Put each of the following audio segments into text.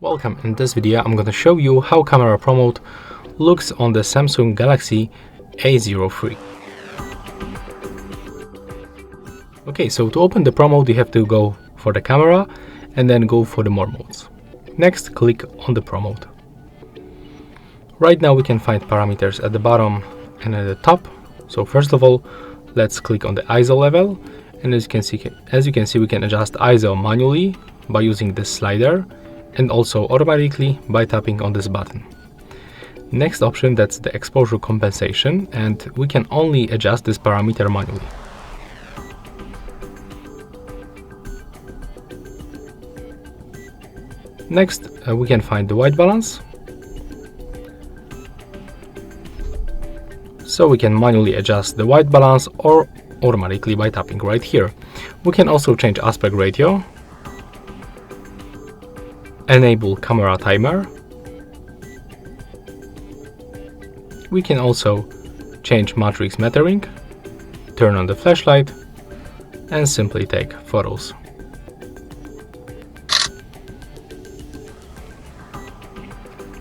Welcome. In this video I'm going to show you how camera Pro Mode looks on the Samsung Galaxy A03. Okay, so to open the Pro Mode you have to go for the camera and then go for the more modes. Next, click on the Pro Mode. Right now we can find parameters at the bottom and at the top. So first of all, let's click on the ISO level, and as you can see we can adjust ISO manually by using this slider, and also automatically by tapping on this button. Next option, that's the exposure compensation, and we can only adjust this parameter manually. Next, we can find the white balance. So we can manually adjust the white balance or automatically by tapping right here. We can also change aspect ratio, enable camera timer. We can also change matrix metering, turn on the flashlight, and simply take photos.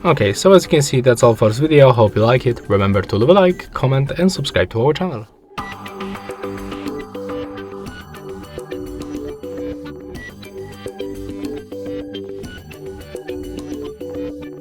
Okay, so as you can see, that's all for this video. Hope you like it. Remember to leave a like, comment, and subscribe to our channel.